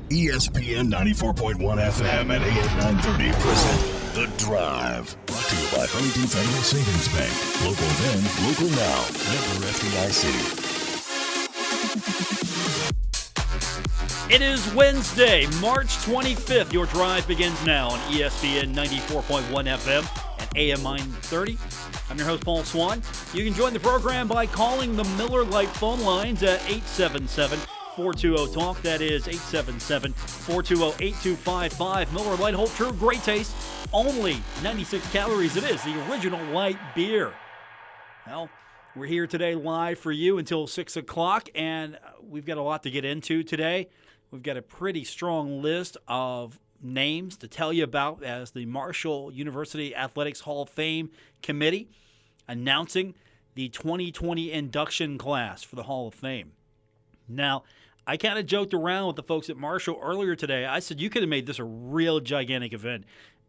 ESPN 94.1 FM and AM 930 present The Drive. Brought to you by Huntington Federal Savings Bank. Local then, local now. Member FDIC. It is Wednesday, March 25th. Your drive begins now on ESPN 94.1 FM and AM 930. I'm your host, Paul Swann. You can join the program by calling the Miller Lite phone lines at 877-420-TALK. That is 877-420-8255. Miller Lite, hold true, great taste. Only 96 calories. It is the original light beer. Well, we're here today live for you until 6 o'clock, and we've got a lot to get into today. We've got a pretty strong list of names to tell you about as the Marshall University Athletics Hall of Fame Committee announcing the 2020 induction class for the Hall of Fame. Now, I kind of joked around with the folks at Marshall earlier today. I said, you could have made this a real gigantic event.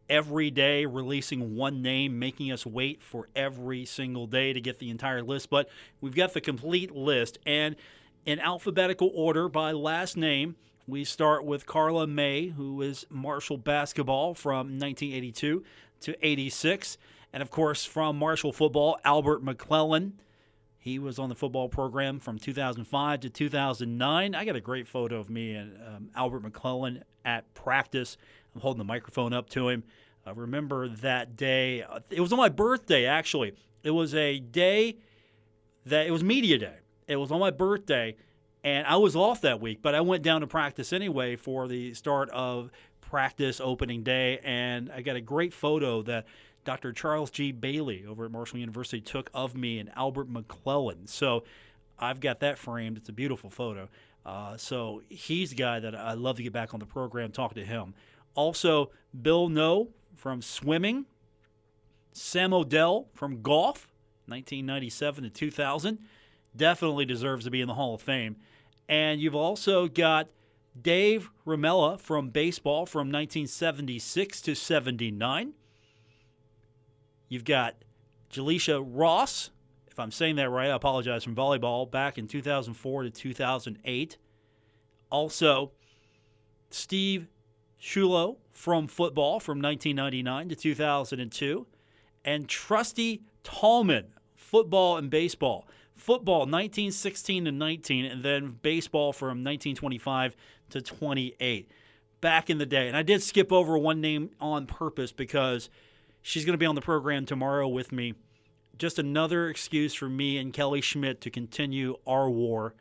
Every day releasing one name, making us wait for every single day to get the entire list. But we've got the complete list. And in alphabetical order by last name, we start with Carla May, who is Marshall basketball from 1982 to 86. And, of course, from Marshall football, Albert McClellan. He was on the football program from 2005 to 2009. I got a great photo of me and Albert McClellan at practice. I'm holding the microphone up to him. I remember that day. It was on my birthday, actually. It was a day that – it was media day. It was on my birthday, and I was off that week, but I went down to practice anyway for the start of practice opening day, and I got a great photo that Dr. Charles G. Bailey over at Marshall University took of me and Albert McClellan. So I've got that framed. It's a beautiful photo. So he's the guy that I love to get back on the program, talk to him. Also, Bill No from swimming, Sam Odell from golf, 1997 to 2000. Definitely deserves to be in the Hall of Fame. And you've also got Dave Ramella from baseball from 1976 to 79. You've got Jaleisha Ross, if I'm saying that right, I apologize, from volleyball back in 2004 to 2008. Also, Steve Shulo from football from 1999 to 2002. And Trusty Tallman, football and baseball. Football 1916 to 19, and then baseball from 1925 to 28. Back in the day. And I did skip over one name on purpose because she's going to be on the program tomorrow with me. Just another excuse for me and Kelly Schmidt to continue our war.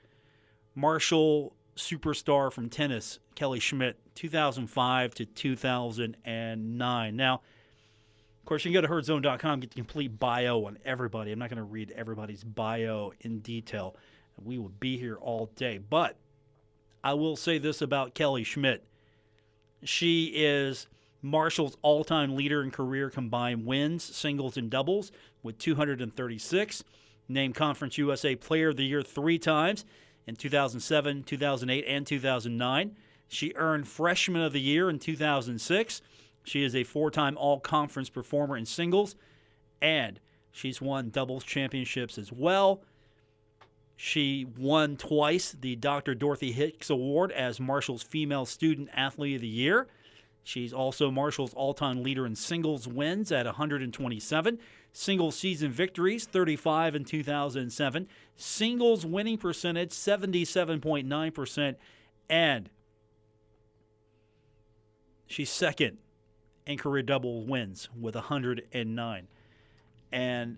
Marshall superstar from tennis, Kelly Schmidt, 2005 to 2009. Now, of course, you can go to herdzone.com, get the complete bio on everybody. I'm not going to read everybody's bio in detail. We will be here all day. But I will say this about Kelly Schmidt. She is Marshall's all-time leader in career combined wins, singles and doubles, with 236. Named Conference USA Player of the Year 3 times in 2007, 2008, and 2009. She earned Freshman of the Year in 2006. She is a 4-time all-conference performer in singles, and she's won doubles championships as well. She won twice the Dr. Dorothy Hicks Award as Marshall's Female Student Athlete of the Year. She's also Marshall's all-time leader in singles wins at 127. Singles season victories, 35 in 2007. Singles winning percentage, 77.9%. And she's second in career double wins with 109. And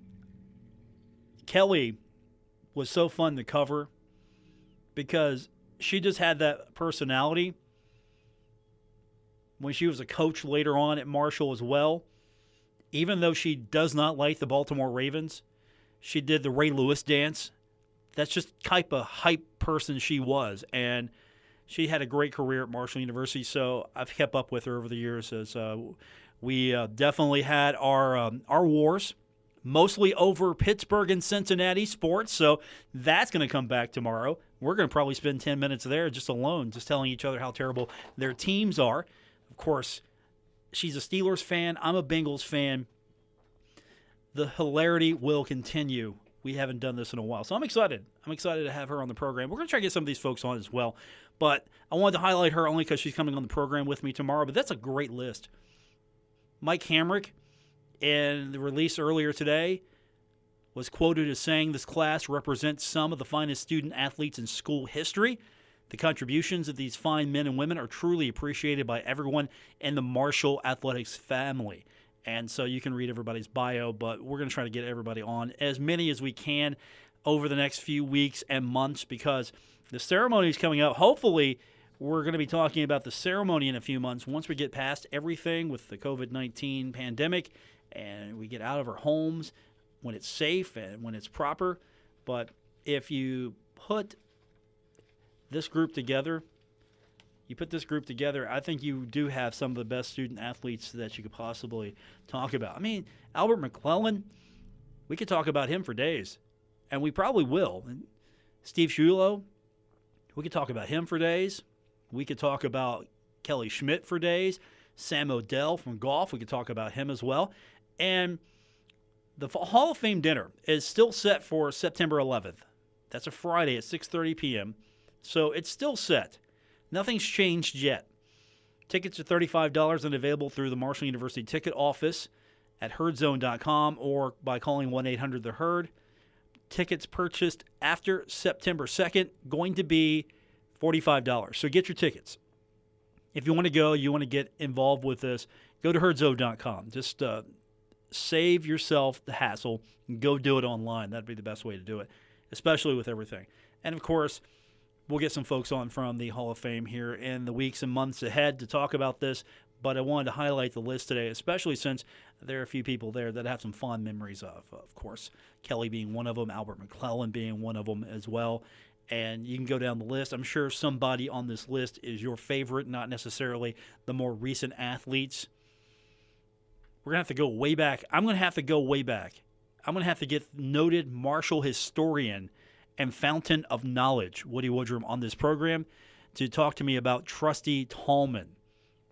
Kelly was so fun to cover because she just had that personality. When she was a coach later on at Marshall as well, even though she does not like the Baltimore Ravens, she did the Ray Lewis dance. That's just type of hype person she was. And she had a great career at Marshall University, so I've kept up with her over the years as we definitely had our wars, mostly over Pittsburgh and Cincinnati sports, so that's going to come back tomorrow. We're going to probably spend 10 minutes there just alone, just telling each other how terrible their teams are. Of course, she's a Steelers fan. I'm a Bengals fan. The hilarity will continue. We haven't done this in a while, so I'm excited. I'm excited to have her on the program. We're going to try to get some of these folks on as well. But I wanted to highlight her only because she's coming on the program with me tomorrow. But that's a great list. Mike Hamrick, in the release earlier today, was quoted as saying this class represents some of the finest student athletes in school history. The contributions of these fine men and women are truly appreciated by everyone in the Marshall Athletics family. And so you can read everybody's bio, but we're going to try to get everybody on, as many as we can, over the next few weeks and months, because the ceremony is coming up. Hopefully, we're going to be talking about the ceremony in a few months once we get past everything with the COVID-19 pandemic and we get out of our homes when it's safe and when it's proper. But if you put this group together, I think you do have some of the best student athletes that you could possibly talk about. I mean, Albert McClellan, we could talk about him for days, and we probably will. And Steve Shulo, we could talk about him for days. We could talk about Kelly Schmidt for days. Sam Odell from golf, we could talk about him as well. And the Hall of Fame dinner is still set for September 11th. That's a Friday at 6:30 p.m., so it's still set. Nothing's changed yet. Tickets are $35 and available through the Marshall University ticket office at herdzone.com or by calling 1-800-THE-HERD. Tickets purchased after September 2nd going to be $45. So get your tickets. If you want to go, you want to get involved with this, go to herdzone.com. Just save yourself the hassle and go do it online. That'd be the best way to do it, especially with everything. And, of course, we'll get some folks on from the Hall of Fame here in the weeks and months ahead to talk about this, but I wanted to highlight the list today, especially since there are a few people there that I have some fond memories of. Of course, Kelly being one of them, Albert McClellan being one of them as well. And you can go down the list. I'm sure somebody on this list is your favorite, not necessarily the more recent athletes. We're going to have to go way back. I'm going to have to go way back. I'm going to have to get noted Marshall historian and fountain of knowledge, Woody Woodrum, on this program to talk to me about Trusty Tallman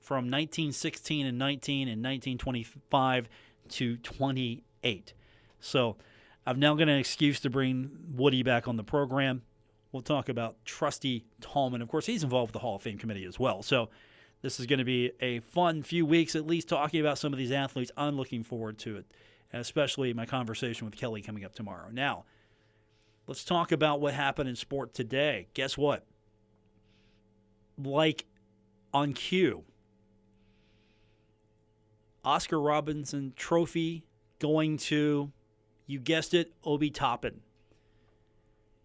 from 1916 and 19 and 1925 to 28. So I've now got an excuse to bring Woody back on the program. We'll talk about Trusty Tallman. Of course, he's involved with the Hall of Fame committee as well. So this is going to be a fun few weeks, at least talking about some of these athletes. I'm looking forward to it, and especially my conversation with Kelly coming up tomorrow. Now, let's talk about what happened in sport today. Guess what? Like on cue, Oscar Robertson Trophy going to, you guessed it, Obi Toppin.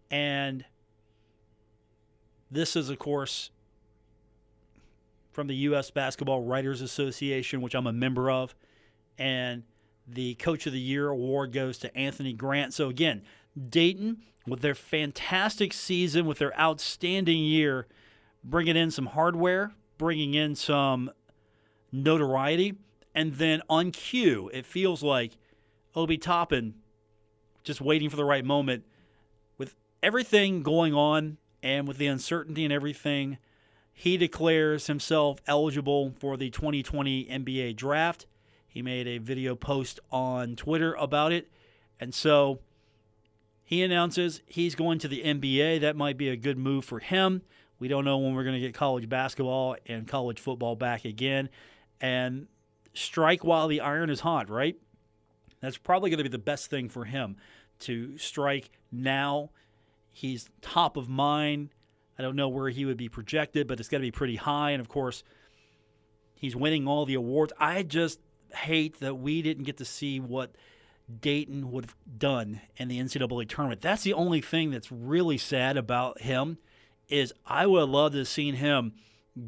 And this is, of course, from the U.S. Basketball Writers Association, which I'm a member of. And the Coach of the Year award goes to Anthony Grant. So, again, Dayton, with their fantastic season, with their outstanding year, bringing in some hardware, bringing in some notoriety, and then on cue, it feels like Obi Toppin just waiting for the right moment. With everything going on and with the uncertainty and everything, he declares himself eligible for the 2020 NBA draft. He made a video post on Twitter about it, and so he announces he's going to the NBA. That might be a good move for him. We don't know when we're going to get college basketball and college football back again. And strike while the iron is hot, right? That's probably going to be the best thing for him, to strike now. He's top of mind. I don't know where he would be projected, but it's got to be pretty high. And, of course, he's winning all the awards. I just hate that we didn't get to see what Dayton would have done in the NCAA tournament. That's the only thing that's really sad about him, is I would have loved to have seen him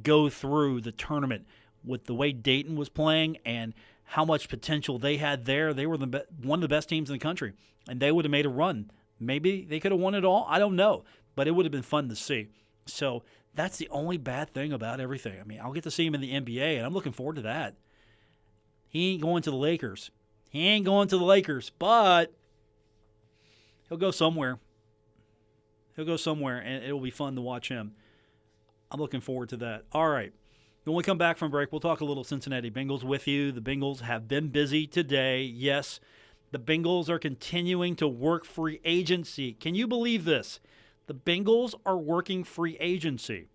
go through the tournament with the way Dayton was playing and how much potential they had there. They were one of the best teams in the country, and they would have made a run. Maybe they could have won it all. I don't know, but it would have been fun to see. So that's the only bad thing about everything. I mean, I'll get to see him in the NBA, and I'm looking forward to that. He ain't going to the Lakers. But he'll go somewhere. And it'll be fun to watch him. I'm looking forward to that. All right. When we come back from break, we'll talk a little Cincinnati Bengals with you. The Bengals have been busy today. Yes, the Bengals are continuing to work free agency. Can you believe this? The Bengals are working free agency.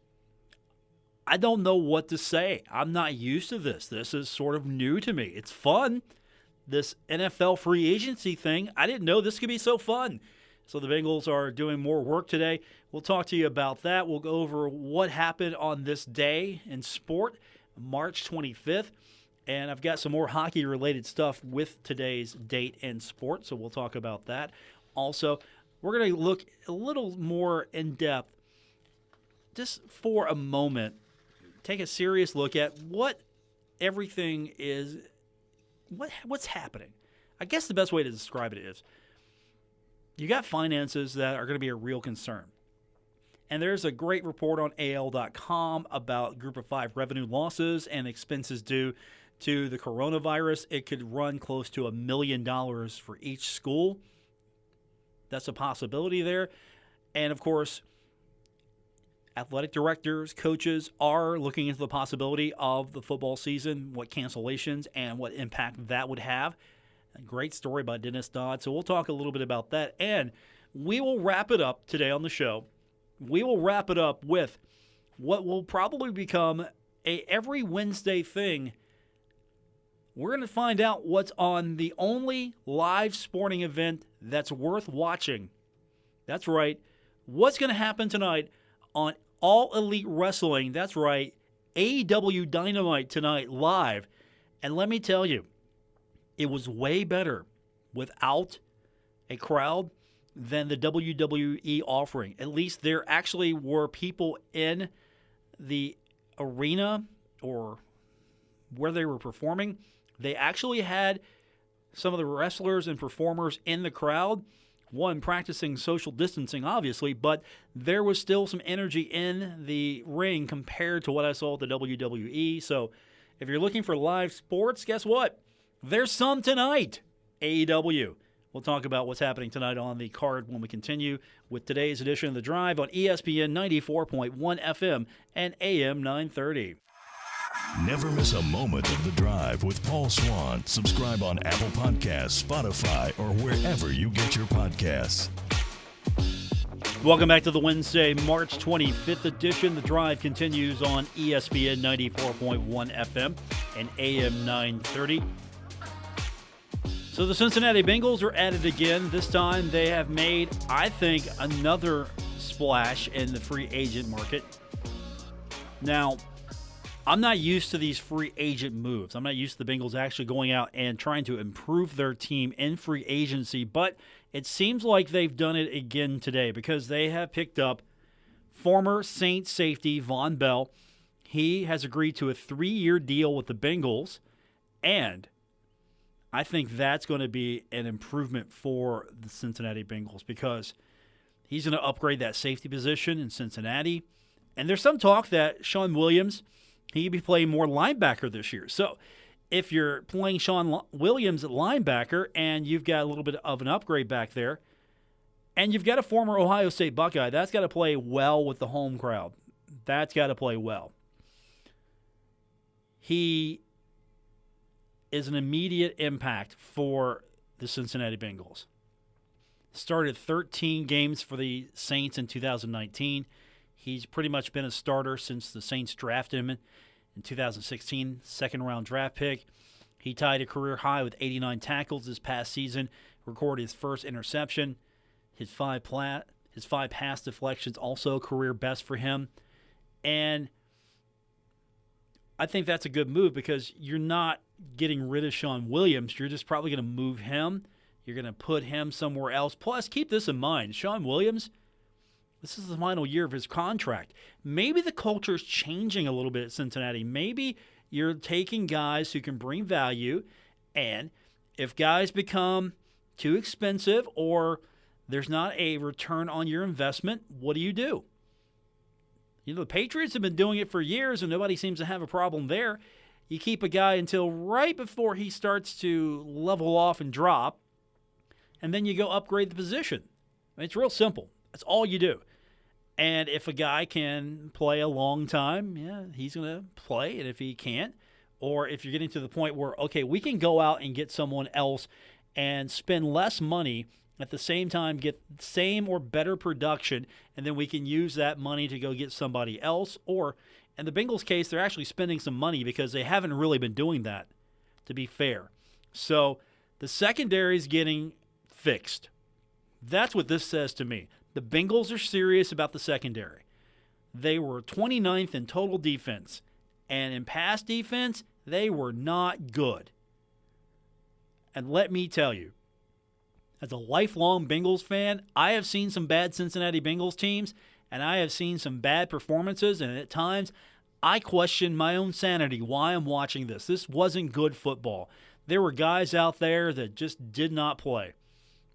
I don't know what to say. I'm not used to this. This is sort of new to me. It's fun. This NFL free agency thing, I didn't know this could be so fun. So the Bengals are doing more work today. We'll talk to you about that. We'll go over what happened on this day in sport, March 25th. And I've got some more hockey-related stuff with today's date in sport, so we'll talk about that. Also, we're going to look a little more in-depth, just for a moment, take a serious look at what everything is, what's happening. I guess the best way to describe it is you got finances that are going to be a real concern. And there's a great report on AL.com about Group of 5 revenue losses and expenses due to the coronavirus. It could run close to $1 million for each school. That's a possibility there. And, of course, athletic directors, coaches are looking into the possibility of the football season, what cancellations and what impact that would have. A great story by Dennis Dodd. So we'll talk a little bit about that. And we will wrap it up today on the show. We will wrap it up with what will probably become a every Wednesday thing. We're going to find out what's on the only live sporting event that's worth watching. That's right. What's going to happen tonight on All Elite Wrestling? That's right. AEW Dynamite tonight live. And let me tell you, it was way better without a crowd than the WWE offering. At least there actually were people in the arena or where they were performing. They actually had some of the wrestlers and performers in the crowd, one practicing social distancing, obviously, but there was still some energy in the ring compared to what I saw at the WWE. So if you're looking for live sports, guess what? There's some tonight. AEW. We'll talk about what's happening tonight on the card when we continue with today's edition of The Drive on ESPN 94.1 FM and AM 930. Never miss a moment of The Drive with Paul Swann. Subscribe on Apple Podcasts, Spotify, or wherever you get your podcasts. Welcome back to the Wednesday, March 25th edition. The Drive continues on ESPN 94.1 FM and AM 930. So the Cincinnati Bengals are at it again. This time they have made, I think, another splash in the free agent market. Now, I'm not used to these free agent moves. I'm not used to the Bengals actually going out and trying to improve their team in free agency, but it seems like they've done it again today because they have picked up former Saints safety Von Bell. He has agreed to a 3-year deal with the Bengals, and I think that's going to be an improvement for the Cincinnati Bengals because he's going to upgrade that safety position in Cincinnati. And there's some talk that Sean Williams, he could be playing more linebacker this year. So if you're playing Sean Williams at linebacker and you've got a little bit of an upgrade back there, and you've got a former Ohio State Buckeye, that's got to play well with the home crowd. That's got to play well. He is an immediate impact for the Cincinnati Bengals. Started 13 games for the Saints in 2019. He's pretty much been a starter since the Saints drafted him in 2016, second-round draft pick. He tied a career high with 89 tackles this past season, recorded his first interception. His five pass deflections, also a career best for him. And I think that's a good move because you're not getting rid of Sean Williams. You're just probably going to move him. You're going to put him somewhere else. Plus, keep this in mind. Sean Williams, this is the final year of his contract. Maybe the culture is changing a little bit at Cincinnati. Maybe you're taking guys who can bring value, and if guys become too expensive or there's not a return on your investment, what do? You know, the Patriots have been doing it for years, and nobody seems to have a problem there. You keep a guy until right before he starts to level off and drop, and then you go upgrade the position. I mean, it's real simple. That's all you do. And if a guy can play a long time, yeah, he's going to play. And if he can't, or if you're getting to the point where, okay, we can go out and get someone else and spend less money at the same time, get same or better production, and then we can use that money to go get somebody else. Or In the Bengals case, they're actually spending some money because they haven't really been doing that, to be fair. So the secondary is getting fixed. That's what this says to me. The Bengals are serious about the secondary. They were 29th in total defense, and in pass defense, they were not good. And let me tell you, as a lifelong Bengals fan, I have seen some bad Cincinnati Bengals teams, and I have seen some bad performances, and at times I question my own sanity why I'm watching this. This wasn't good football. There were guys out there that just did not play.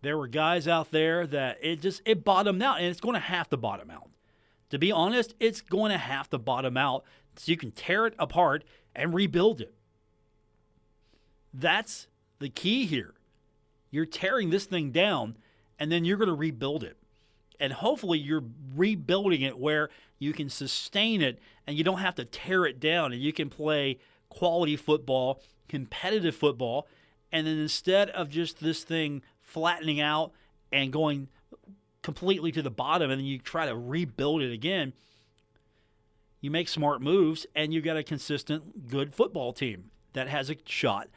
There were guys out there that it bottomed out, and it's going to have to bottom out. To be honest, it's going to have to bottom out so you can tear it apart and rebuild it. That's the key here. You're tearing this thing down, and then you're going to rebuild it. And hopefully you're rebuilding it where you can sustain it and you don't have to tear it down, and you can play quality football, competitive football, and then instead of just this thing flattening out and going completely to the bottom and then you try to rebuild it again, you make smart moves and you got a consistent, good football team that has a shot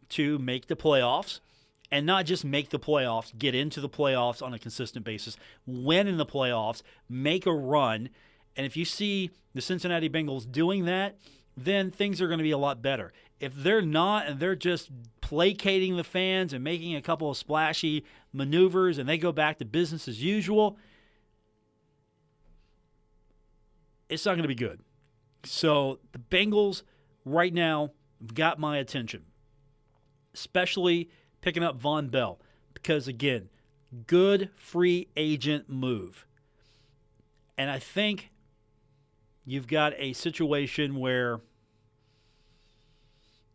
to make the playoffs. And not just make the playoffs, get into the playoffs on a consistent basis, win in the playoffs, make a run. And if you see the Cincinnati Bengals doing that, then things are going to be a lot better. If they're not, and they're just placating the fans and making a couple of splashy maneuvers and they go back to business as usual, it's not going to be good. So the Bengals right now have got my attention, especially picking up Von Bell, because, again, good free agent move. And I think you've got a situation where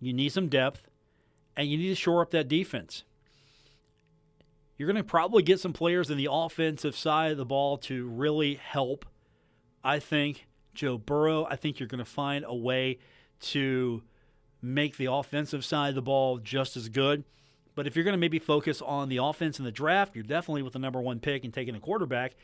you need some depth and you need to shore up that defense. You're going to probably get some players in the offensive side of the ball to really help. I think Joe Burrow, I think you're going to find a way to make the offensive side of the ball just as good. But if you're going to maybe focus on the offense in the draft, you're definitely with the number one pick and taking a quarterback,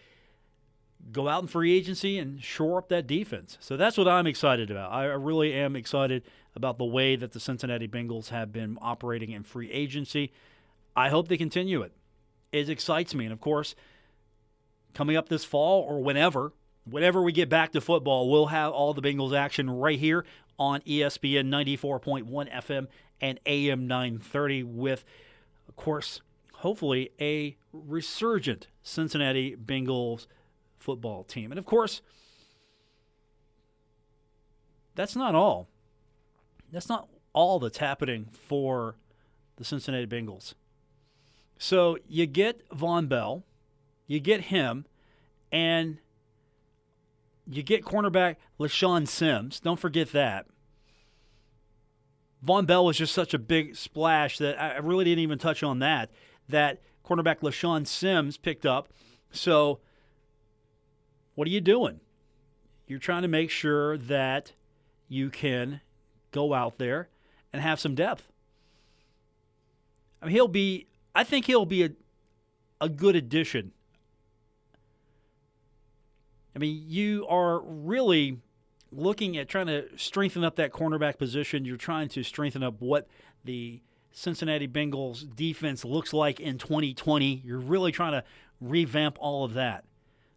go out in free agency and shore up that defense. So that's what I'm excited about. I really am excited about the way that the Cincinnati Bengals have been operating in free agency. I hope they continue it. It excites me. And, of course, coming up this fall or whenever we get back to football, we'll have all the Bengals action right here on ESPN 94.1 FM and AM 930 with, of course, hopefully a resurgent Cincinnati Bengals football team. And, of course, that's not all. That's not all that's happening for the Cincinnati Bengals. So you get Von Bell, you get him, and you get cornerback LaShawn Sims. Don't forget that. Von Bell was just such a big splash that I really didn't even touch on that cornerback LaShawn Sims picked up. So what are you doing? You're trying to make sure that you can go out there and have some depth. I mean, I think he'll be a good addition. I mean, you are really looking at trying to strengthen up that cornerback position. You're trying to strengthen up what the Cincinnati Bengals defense looks like in 2020. You're really trying to revamp all of that.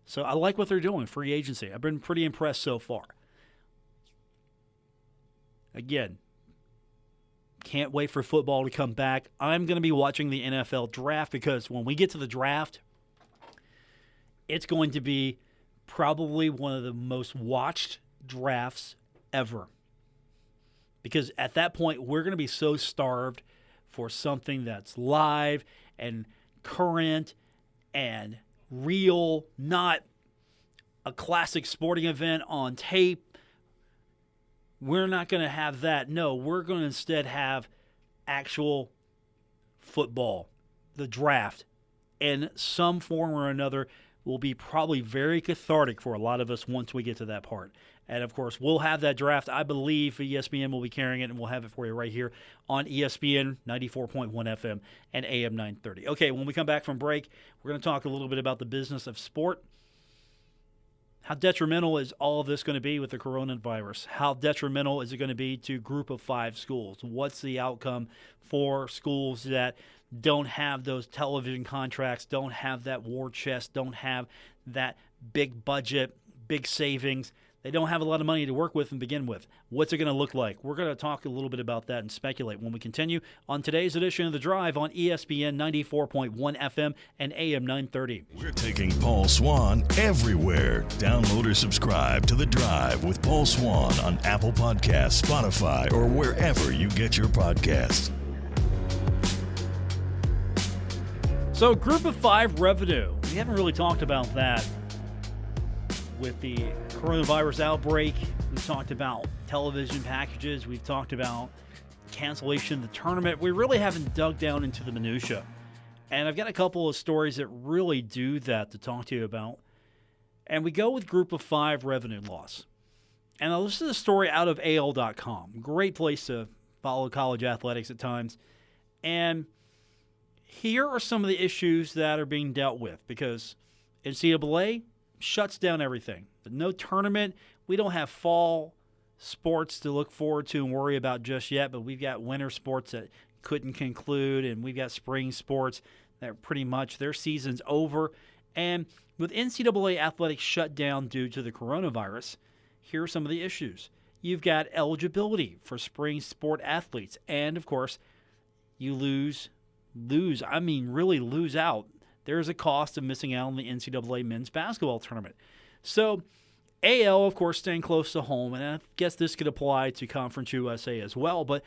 So I like what they're doing, free agency. I've been pretty impressed so far. Again, can't wait for football to come back. I'm going to be watching the NFL draft because when we get to the draft, it's going to be probably one of the most watched drafts ever. Because at that point, we're going to be so starved for something that's live and current and real, not a classic sporting event on tape. We're not going to have that. No, we're going to instead have actual football, the draft, in some form or another will be probably very cathartic for a lot of us once we get to that part. And, of course, we'll have that draft. I believe ESPN will be carrying it, and we'll have it for you right here on ESPN 94.1 FM and AM 930. Okay, when we come back from break, we're going to talk a little bit about the business of sport. How detrimental is all of this going to be with the coronavirus? How detrimental is it going to be to Group of 5 schools? What's the outcome for schools that don't have those television contracts, don't have that war chest, don't have that big budget, big savings? They don't have a lot of money to work with and begin with. What's it going to look like? We're going to talk a little bit about that and speculate when we continue on today's edition of The Drive on ESPN 94.1 FM and AM 930. We're taking Paul Swann everywhere. Download or subscribe to The Drive with Paul Swann on Apple Podcasts, Spotify, or wherever you get your podcasts. So, Group of 5 revenue. We haven't really talked about that with the coronavirus outbreak. We've talked about television packages. We've talked about cancellation of the tournament. We really haven't dug down into the minutia. And I've got a couple of stories that really do that to talk to you about. And we go with Group of 5 revenue loss. And now this is a story out of AL.com. Great place to follow college athletics at times. And here are some of the issues that are being dealt with because NCAA shuts down everything. No tournament. We don't have fall sports to look forward to and worry about just yet, but we've got winter sports that couldn't conclude, and we've got spring sports that pretty much their season's over. And with NCAA athletics shut down due to the coronavirus, here are some of the issues. You've got eligibility for spring sport athletes, and of course, you really lose out. There's a cost of missing out on the NCAA men's basketball tournament. So AL, of course, staying close to home, and I guess this could apply to Conference USA as well, but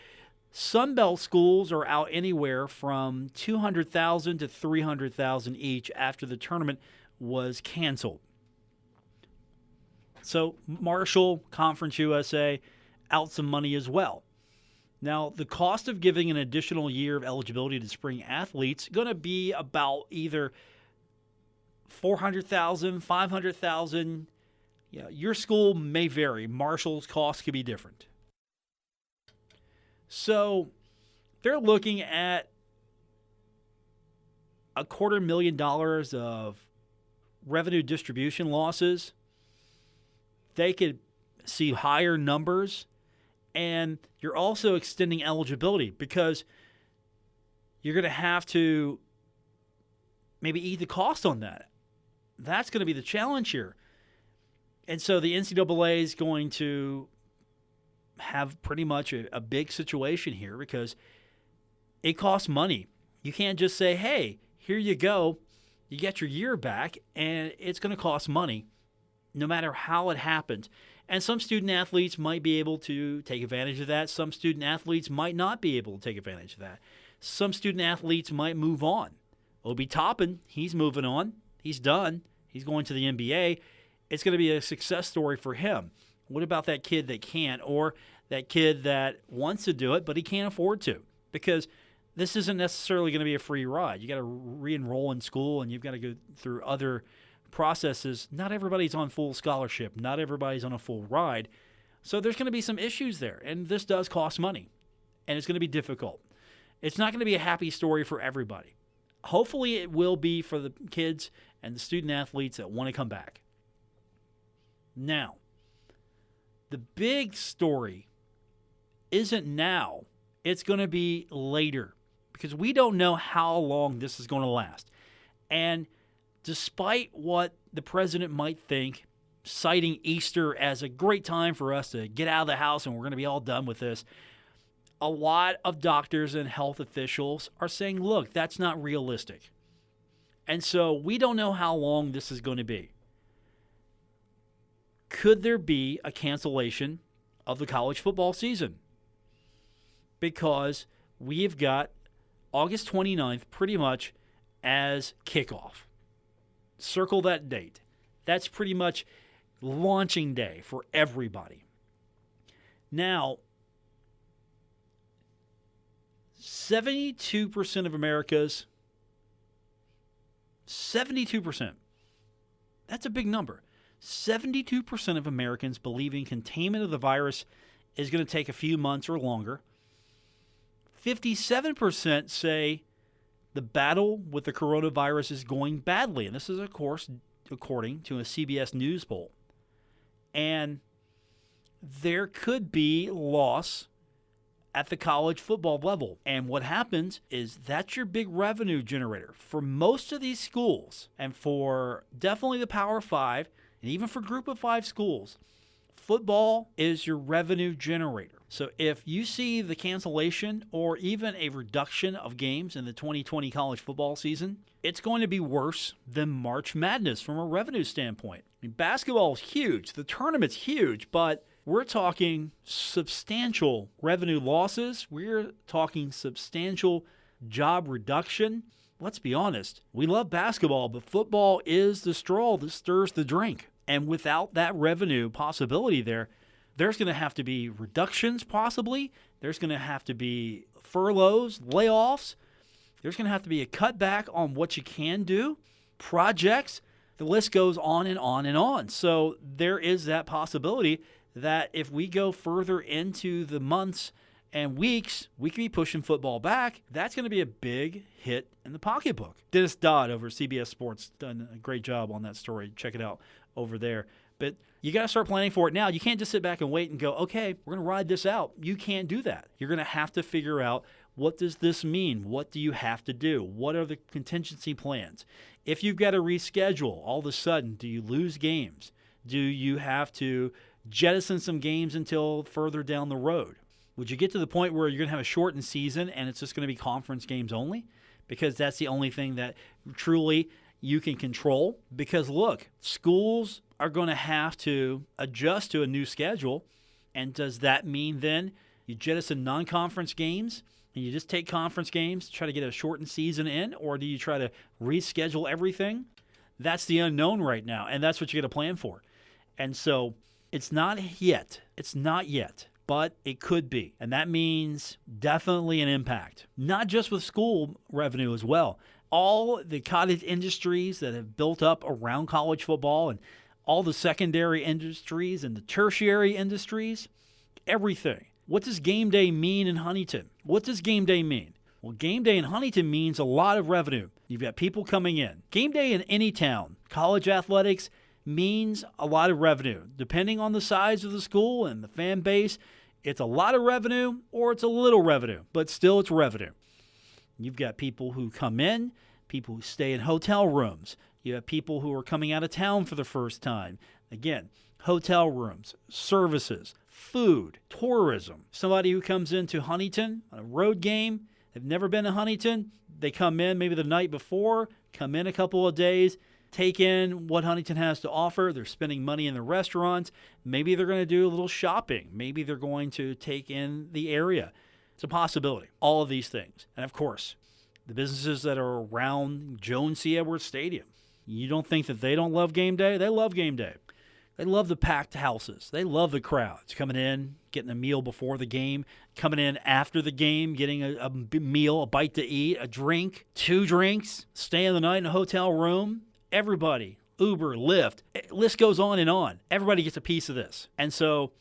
Sun Belt schools are out anywhere from $200,000 to $300,000 each after the tournament was canceled. So Marshall, Conference USA, out some money as well. Now, the cost of giving an additional year of eligibility to spring athletes is going to be about either $400,000, $500,000. Your school may vary. Marshall's cost could be different. So they're looking at $250,000 of revenue distribution losses. They could see higher numbers. And you're also extending eligibility because you're going to have to maybe eat the cost on that. That's going to be the challenge here. And so the NCAA is going to have pretty much a big situation here because it costs money. You can't just say, hey, here you go. You get your year back, and it's going to cost money no matter how it happens. And some student athletes might be able to take advantage of that. Some student athletes might not be able to take advantage of that. Some student athletes might move on. Obi Toppin, he's moving on. He's done. He's going to the NBA. It's going to be a success story for him. What about that kid that can't, or that kid that wants to do it but he can't afford to? Because this isn't necessarily going to be a free ride. You got to re-enroll in school, and you've got to go through other processes. Not everybody's on full scholarship. Not everybody's on a full ride. So there's going to be some issues there, and this does cost money, and it's going to be difficult. It's not going to be a happy story for everybody. Hopefully it will be for the kids and the student athletes that want to come back. Now, the big story isn't now. It's going to be later because we don't know how long this is going to last. And despite what the president might think, citing Easter as a great time for us to get out of the house and we're going to be all done with this, a lot of doctors and health officials are saying, look, that's not realistic. And so we don't know how long this is going to be. Could there be a cancellation of the college football season? Because we've got August 29th pretty much as kickoff. Circle that date. That's pretty much launching day for everybody. Now, 72% of America's, 72%, that's a big number. 72% of Americans believing containment of the virus is going to take a few months or longer. 57% say the battle with the coronavirus is going badly. And this is, of course, according to a CBS News poll. And there could be loss at the college football level. And what happens is that's your big revenue generator. For most of these schools, and for definitely the Power 5, and even for Group of 5 schools, football is your revenue generator. So if you see the cancellation or even a reduction of games in the 2020 college football season, it's going to be worse than March Madness from a revenue standpoint. I mean, basketball is huge. The tournament's huge, but we're talking substantial revenue losses. We're talking substantial job reduction. Let's be honest. We love basketball, but football is the straw that stirs the drink. And without that revenue possibility there's going to have to be reductions possibly. There's going to have to be furloughs, layoffs. There's going to have to be a cutback on what you can do, projects. The list goes on and on and on. So there is that possibility that if we go further into the months and weeks, we could be pushing football back. That's going to be a big hit in the pocketbook. Dennis Dodd over CBS Sports done a great job on that story. Check it out over there. But you got to start planning for it now. You can't just sit back and wait and go, okay, we're going to ride this out. You can't do that. You're going to have to figure out, what does this mean? What do you have to do? What are the contingency plans? If you've got to reschedule, all of a sudden, do you lose games? Do you have to jettison some games until further down the road? Would you get to the point where you're going to have a shortened season and it's just going to be conference games only? Because that's the only thing that truly you can control. Because look, schools are going to have to adjust to a new schedule. And does that mean then you jettison non-conference games and you just take conference games to try to get a shortened season in? Or do you try to reschedule everything? That's the unknown right now. And that's what you got to plan for. And so it's not yet. It's not yet. But it could be. And that means definitely an impact. Not just with school revenue as well. All the cottage industries that have built up around college football and all the secondary industries and the tertiary industries, everything. What does game day mean in Huntington? What does game day mean? Well, game day in Huntington means a lot of revenue. You've got people coming in. Game day in any town, college athletics, means a lot of revenue. Depending on the size of the school and the fan base, it's a lot of revenue or it's a little revenue, but still it's revenue. You've got people who come in, people who stay in hotel rooms. You have people who are coming out of town for the first time. Again, hotel rooms, services, food, tourism. Somebody who comes into Huntington on a road game, they've never been to Huntington, they come in maybe the night before, come in a couple of days, take in what Huntington has to offer. They're spending money in the restaurants. Maybe they're going to do a little shopping. Maybe they're going to take in the area. It's a possibility. All of these things. And of course, the businesses that are around Jones C. Edwards Stadium. You don't think that they don't love game day? They love game day. They love the packed houses. They love the crowds coming in, getting a meal before the game, coming in after the game, getting a meal, a bite to eat, a drink, 2 drinks, staying the night in a hotel room. Everybody, Uber, Lyft, list goes on and on. Everybody gets a piece of this. And so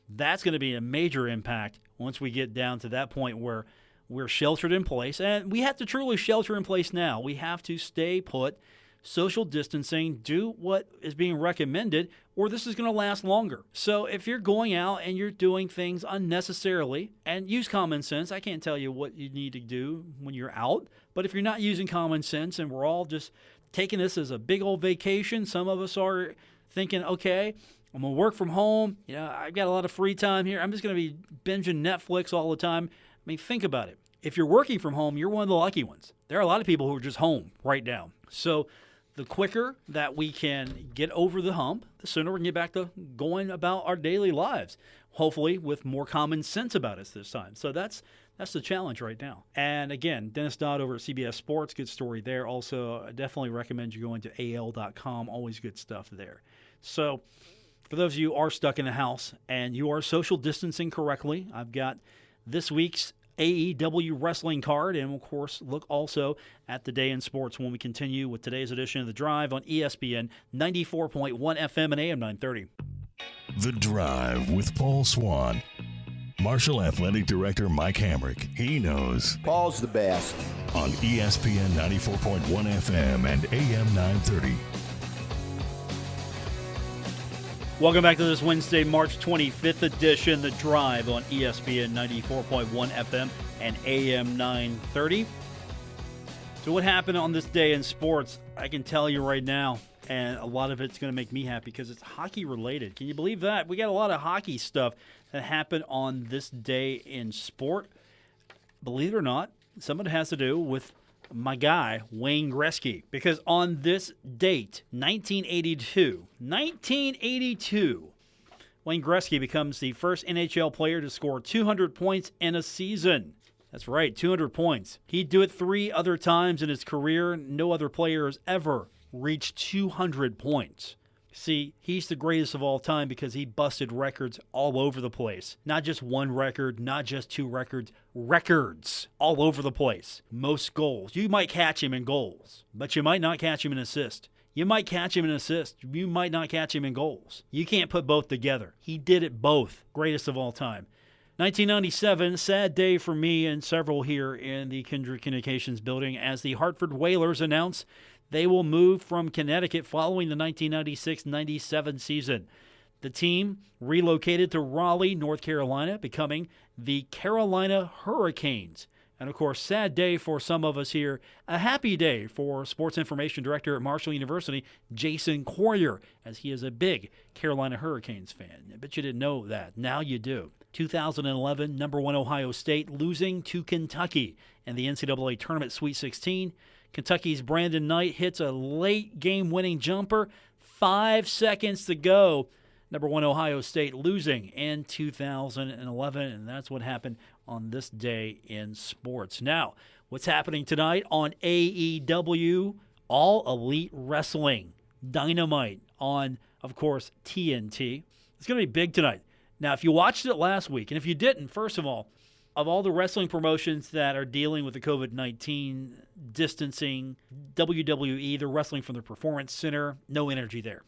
that's going to be a major impact once we get down to that point where we're sheltered in place. And we have to truly shelter in place now. We have to stay put, social distancing, do what is being recommended, or this is going to last longer. So if you're going out and you're doing things unnecessarily, and use common sense, I can't tell you what you need to do when you're out, but if you're not using common sense and we're all just taking this as a big old vacation, some of us are thinking, okay, I'm going to work from home. You know, I've got a lot of free time here. I'm just going to be binging Netflix all the time. I mean, think about it. If you're working from home, you're one of the lucky ones. There are a lot of people who are just home right now. So the quicker that we can get over the hump, the sooner we can get back to going about our daily lives, hopefully with more common sense about us this time. So that's the challenge right now. And again, Dennis Dodd over at CBS Sports, good story there. Also, I definitely recommend you going to al.com. Always good stuff there. So for those of you who are stuck in the house and you are social distancing correctly, I've got this week's AEW wrestling card, and of course look also at the day in sports when we continue with today's edition of The Drive on ESPN 94.1 FM and AM 930. The Drive with Paul Swann. Marshall Athletic Director Mike Hamrick. He knows. Paul's the best. On ESPN 94.1 FM and AM 930. Welcome back to this Wednesday, March 25th edition, The Drive on ESPN 94.1 FM and AM 930. So what happened on this day in sports, I can tell you right now, and a lot of it's going to make me happy because it's hockey related. Can you believe that? We got a lot of hockey stuff that happened on this day in sport. Believe it or not, some of it has to do with my guy, Wayne Gretzky, because on this date, 1982, Wayne Gretzky becomes the first NHL player to score 200 points in a season. That's right, 200 points. He'd do it 3 other times in his career. No other player has ever reached 200 points. See, he's the greatest of all time because he busted records all over the place. Not just one record, not just 2 records, records all over the place. Most goals. You might catch him in goals, but you might not catch him in assists. You might catch him in assists. You might not catch him in goals. You can't put both together. He did it both. Greatest of all time. 1997, sad day for me and several here in the Kindred Communications building as the Hartford Whalers announce they will move from Connecticut following the 1996-97 season. The team relocated to Raleigh, North Carolina, becoming the Carolina Hurricanes. And, of course, sad day for some of us here. A happy day for Sports Information Director at Marshall University, Jason Courier, as he is a big Carolina Hurricanes fan. I bet you didn't know that. Now you do. 2011, number 1 Ohio State losing to Kentucky in the NCAA Tournament Sweet 16. Kentucky's Brandon Knight hits a late game-winning jumper. 5 seconds to go. Number 1 Ohio State losing in 2011, and that's what happened on this day in sports. Now, what's happening tonight on AEW? All Elite Wrestling Dynamite on, of course, TNT. It's going to be big tonight. Now, if you watched it last week, and if you didn't, first of all the wrestling promotions that are dealing with the COVID-19 distancing, WWE, they're wrestling from the Performance Center, no energy there.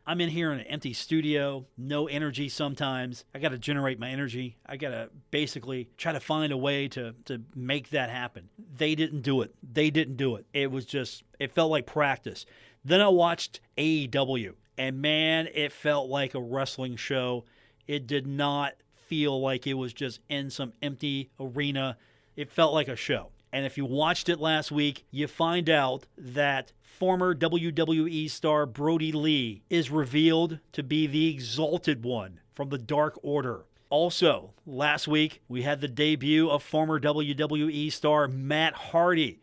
I'm in here in an empty studio, no energy sometimes. I got to generate my energy. I got to basically try to find a way to make that happen. They didn't do it. It was just, it felt like practice. Then I watched AEW, and man, it felt like a wrestling show. It did not feel like it was just in some empty arena. It felt like a show. And if you watched it last week, you find out that former WWE star Brody Lee is revealed to be the Exalted One from the Dark Order. Also, last week, we had the debut of former WWE star Matt Hardy.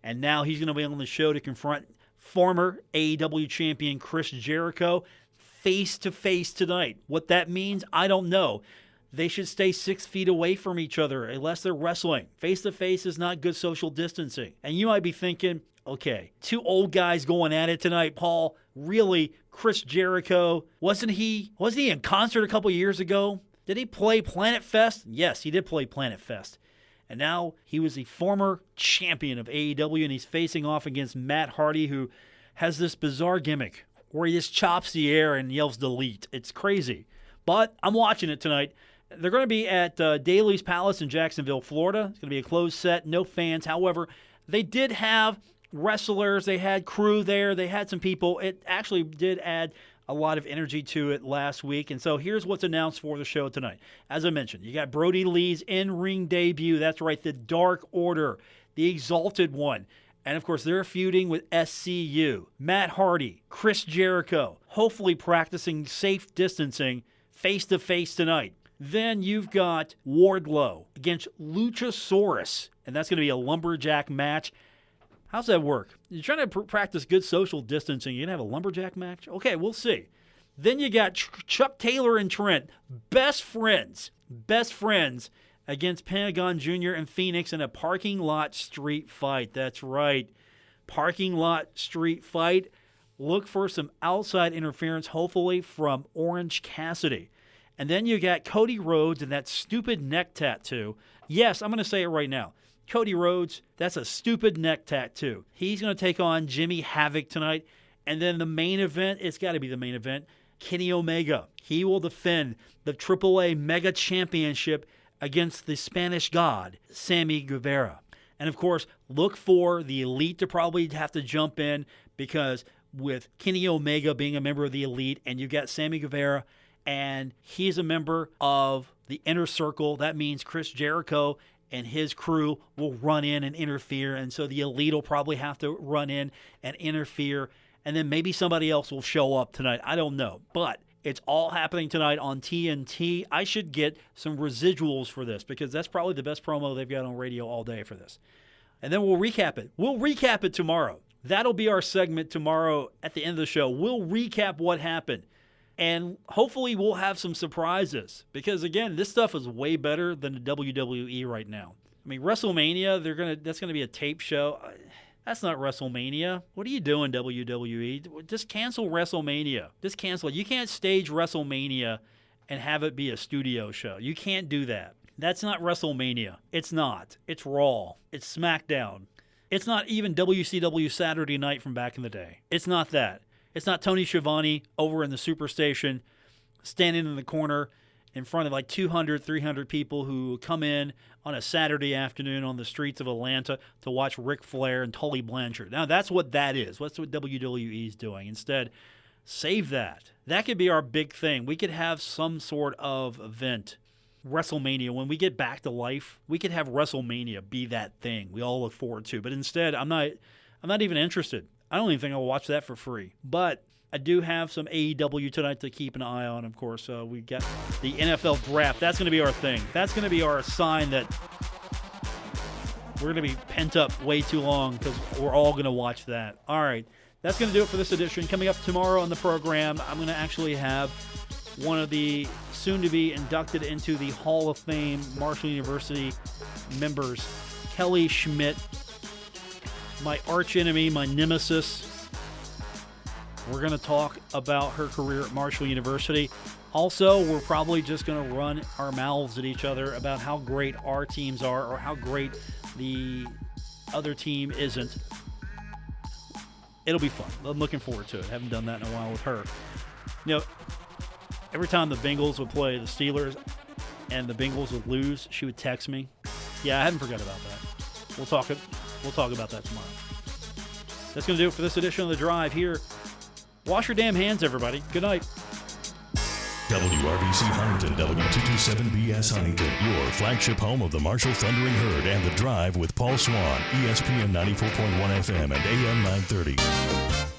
And now he's going to be on the show to confront former AEW champion Chris Jericho face-to-face tonight. What that means, I don't know. They should stay 6 feet away from each other unless they're wrestling. Face-to-face is not good social distancing. And you might be thinking, okay, 2 old guys going at it tonight, Paul. Really, Chris Jericho, wasn't he in concert a couple years ago? Did he play Planet Fest? Yes, he did play Planet Fest. And now he was the former champion of AEW, and he's facing off against Matt Hardy, who has this bizarre gimmick where he just chops the air and yells delete. It's crazy. But I'm watching it tonight. They're going to be at Daly's Palace in Jacksonville, Florida. It's going to be a closed set, no fans. However, they did have wrestlers. They had crew there. They had some people. It actually did add a lot of energy to it last week. And so here's what's announced for the show tonight. As I mentioned, you got Brody Lee's in-ring debut. That's right, the Dark Order, the Exalted One. And, of course, they're feuding with SCU. Matt Hardy, Chris Jericho, hopefully practicing safe distancing face-to-face tonight. Then you've got Wardlow against Luchasaurus, and that's going to be a lumberjack match. How's that work? You're trying to practice good social distancing. You're going to have a lumberjack match? Okay, we'll see. Then you got Chuck Taylor and Trent, best friends against Pentagon Jr. and Phoenix in a parking lot street fight. That's right, parking lot street fight. Look for some outside interference, hopefully from Orange Cassidy. And then you got Cody Rhodes and that stupid neck tattoo. Yes, I'm going to say it right now. Cody Rhodes, that's a stupid neck tattoo. He's going to take on Jimmy Havoc tonight. And then the main event, it's got to be the main event, Kenny Omega. He will defend the AAA Mega Championship against the Spanish God, Sammy Guevara. And, of course, look for the Elite to probably have to jump in because with Kenny Omega being a member of the Elite and you got Sammy Guevara, and he's a member of the Inner Circle. That means Chris Jericho and his crew will run in and interfere, and so the Elite will probably have to run in and interfere, and then maybe somebody else will show up tonight. I don't know, but it's all happening tonight on TNT. I should get some residuals for this because that's probably the best promo they've got on radio all day for this. And then we'll recap it. We'll recap it tomorrow. That'll be our segment tomorrow at the end of the show. We'll recap what happened. And hopefully we'll have some surprises because, again, this stuff is way better than the WWE right now. I mean, WrestleMania, that's going to be a tape show. That's not WrestleMania. What are you doing, WWE? Just cancel WrestleMania. Just cancel it. You can't stage WrestleMania and have it be a studio show. You can't do that. That's not WrestleMania. It's not. It's Raw. It's SmackDown. It's not even WCW Saturday Night from back in the day. It's not that. It's not Tony Schiavone over in the Superstation standing in the corner in front of like 200, 300 people who come in on a Saturday afternoon on the streets of Atlanta to watch Ric Flair and Tully Blanchard. Now, that's what that is. That's what WWE is doing. Instead, save that. That could be our big thing. We could have some sort of event, WrestleMania. When we get back to life, we could have WrestleMania be that thing we all look forward to. But instead, I'm not even interested. I don't even think I'll watch that for free. But I do have some AEW tonight to keep an eye on, of course. We got the NFL draft. That's going to be our thing. That's going to be our sign that we're going to be pent up way too long because we're all going to watch that. All right. That's going to do it for this edition. Coming up tomorrow on the program, I'm going to actually have one of the soon-to-be inducted into the Hall of Fame Marshall University members, Kelly Schmidt, my archenemy, my nemesis. We're going to talk about her career at Marshall University. Also, we're probably just going to run our mouths at each other about how great our teams are or how great the other team isn't. It'll be fun. I'm looking forward to it. I haven't done that in a while with her. You know, every time the Bengals would play the Steelers and the Bengals would lose, she would text me. Yeah, I hadn't forgot about that. We'll talk about that tomorrow. That's going to do it for this edition of The Drive here. Wash your damn hands, everybody. Good night. WRBC Huntington, W227BS Huntington, your flagship home of the Marshall Thundering Herd and The Drive with Paul Swann, ESPN 94.1 FM and AM 930.